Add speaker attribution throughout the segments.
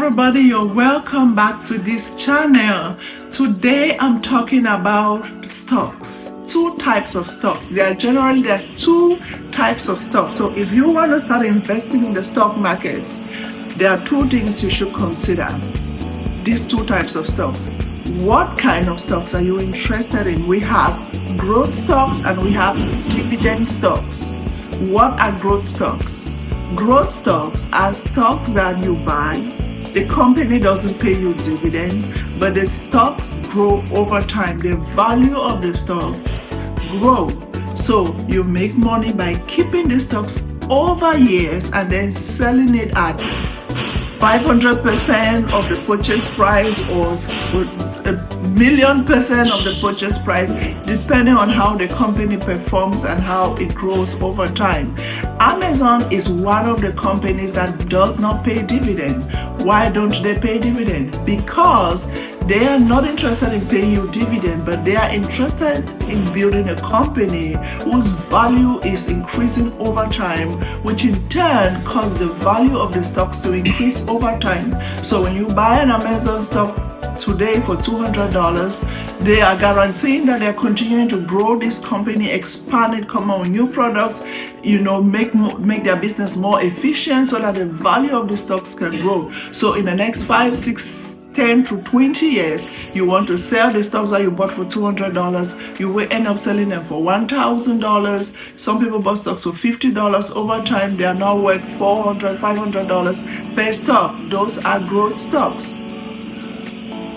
Speaker 1: everybody, you're welcome back to this channel. Today I'm talking about stocks. Two types of stocks. There are two types of stocks. So if you want to start investing in the stock markets, there are two things you should consider. These two types of stocks. What kind of stocks are you interested in? We have growth stocks and we have dividend stocks. What are growth stocks? Growth stocks are stocks that you buy. The company doesn't pay you dividend, but the stocks grow over time. The value of the stocks grow. So you make money by keeping the stocks over years and then selling it at 500% of the purchase price or 1,000,000% of the purchase price, depending on how the company performs and how it grows over time. Amazon is one of the companies that does not pay dividend. Why don't they pay dividend? Because they are not interested in paying you dividend, but they are interested in building a company whose value is increasing over time, which in turn causes the value of the stocks to increase over time. So when you buy an Amazon stock today for $200, they are guaranteeing that they're continuing to grow this company, expand it, come out with new products, make their business more efficient so that the value of the stocks can grow. So in the next 5, 6, 10 to 20 years, you want to sell the stocks that you bought for $200, you will end up selling them for $1,000. Some people bought stocks for $50. Over time, they are now worth $400, $500 per stock. Those are growth stocks.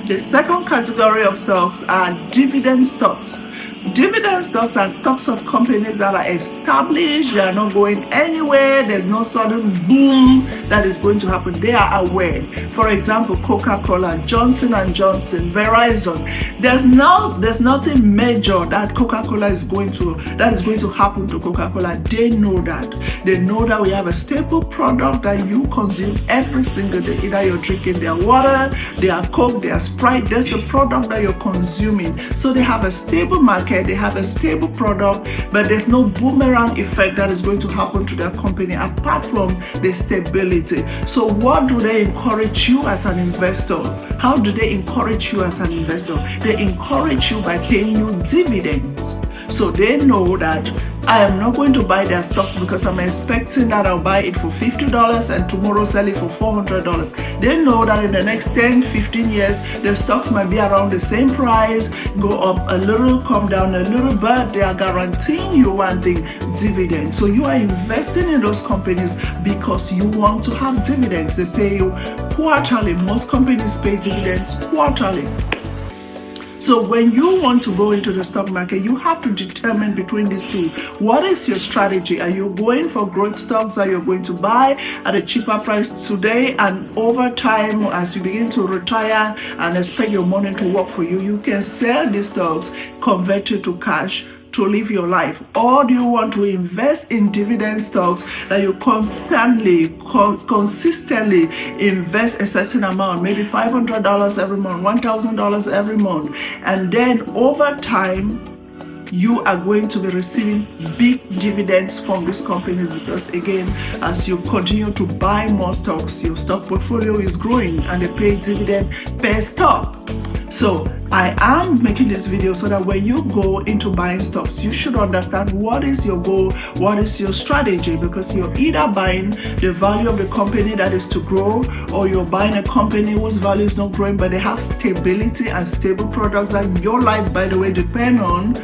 Speaker 1: The second category of stocks are dividend stocks. Dividend stocks are stocks of companies that are established, they are not going anywhere, there's no sudden boom that is going to happen. They are aware. For example, Coca-Cola, Johnson & Johnson, Verizon. There's nothing major that Coca-Cola is going to happen to Coca-Cola. They know that. They know that we have a staple product that you consume every single day. Either you're drinking their water, their Coke, their Sprite, there's a product that you're consuming. So they have a stable market. They have a stable product, but there's no boomerang effect that is going to happen to their company apart from the stability. So what do they encourage you as an investor? How do they encourage you as an investor? They encourage you by paying you dividends. So they know that I am not going to buy their stocks because I'm expecting that I'll buy it for $50 and tomorrow sell it for $400. They know that in the next 10, 15 years, the stocks might be around the same price, go up a little, come down a little, but they are guaranteeing you one thing, dividends. So you are investing in those companies because you want to have dividends. They pay you quarterly. Most companies pay dividends quarterly. So when you want to go into the stock market, you have to determine between these two. What is your strategy? Are you going for growth stocks that you're going to buy at a cheaper price today, and over time, as you begin to retire and expect your money to work for you, you can sell these stocks, convert it to cash to live your life? Or do you want to invest in dividend stocks that you consistently invest a certain amount, maybe $500 every month, $1,000 every month, and then over time you are going to be receiving big dividends from these companies? Because again, as you continue to buy more stocks, your stock portfolio is growing and they pay dividend per stock. So I am making this video so that when you go into buying stocks, you should understand what is your goal, what is your strategy, because you're either buying the value of the company that is to grow, or you're buying a company whose value is not growing, but they have stability and stable products that your life, by the way, depend on.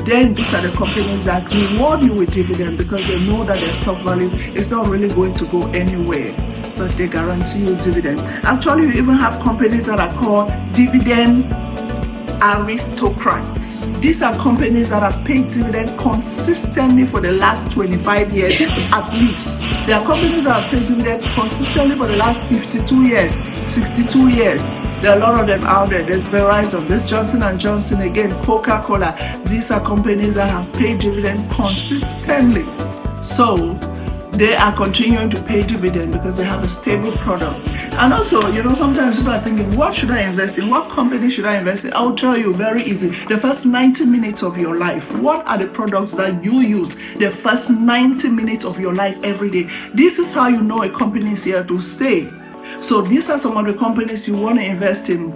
Speaker 1: Then these are the companies that reward you with dividend because they know that their stock value is not really going to go anywhere, but they guarantee you dividend. Actually, you even have companies that are called dividend aristocrats. These are companies that have paid dividend consistently for the last 25 years at least. There are companies that have paid dividend consistently for the last 52 years, 62 years. There are a lot of them out there. There's Verizon, there's Johnson & Johnson, again, Coca-Cola. These are companies that have paid dividend consistently. So they are continuing to pay dividend because they have a stable product. And also, sometimes people are thinking, what should I invest in? What company should I invest in? I'll tell you, very easy. The first 90 minutes of your life, what are the products that you use the first 90 minutes of your life every day? This is how you know a company is here to stay. So these are some of the companies you want to invest in,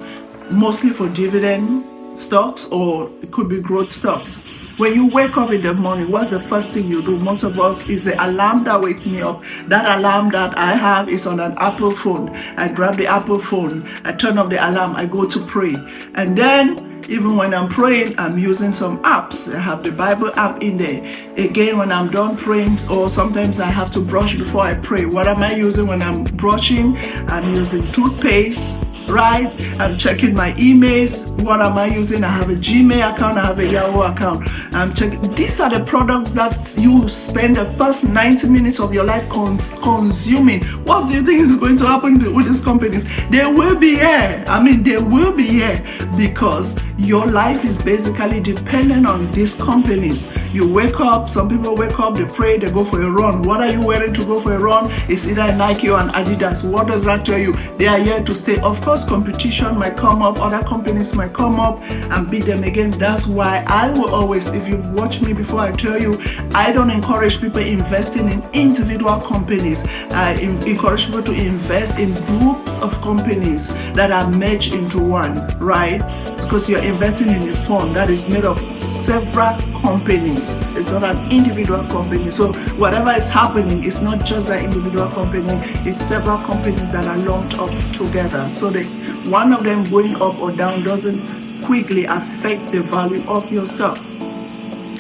Speaker 1: mostly for dividend stocks, or it could be growth stocks. When you wake up in the morning, what's the first thing you do? Most of us, is the alarm that wakes me up. That alarm that I have is on an Apple phone. I grab the Apple phone, I turn off the alarm, I go to pray. And then even when I'm praying, I'm using some apps. I have the Bible app in there. Again, when I'm done praying, or sometimes I have to brush before I pray. What am I using when I'm brushing? I'm using toothpaste, right? I'm checking my emails. What am I using? I have a Gmail account, I have a Yahoo account. I'm checking. These are the products that you spend the first 90 minutes of your life consuming. What do you think is going to happen with these companies? They will be here. They will be here because your life is basically dependent on these companies. You wake up, some people wake up, they pray, they go for a run. What are you wearing to go for a run? It's either Nike or an Adidas. What does that tell you? They are here to stay. Of course, competition might come up, other companies might come up and beat them again. That's why I will always, if you've watched me before, I tell you, I don't encourage people investing in individual companies. I encourage people to invest in groups of companies that are merged into one, right? Because you're investing in a fund that is made of several companies. It's not an individual company. So whatever is happening, it's not just that individual company, it's several companies that are lumped up together. So one of them going up or down doesn't quickly affect the value of your stock.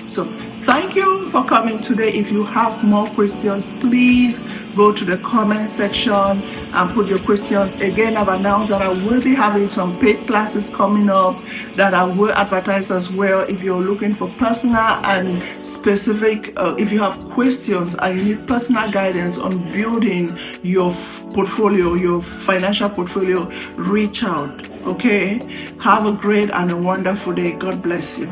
Speaker 1: So thank you for coming today. If you have more questions, please go to the comment section and put your questions. Again, I've announced that I will be having some paid classes coming up that I will advertise as well. If you're looking for personal and specific, if you have questions and you need personal guidance on building your portfolio, your financial portfolio, reach out. Okay? Have a great and a wonderful day. God bless you.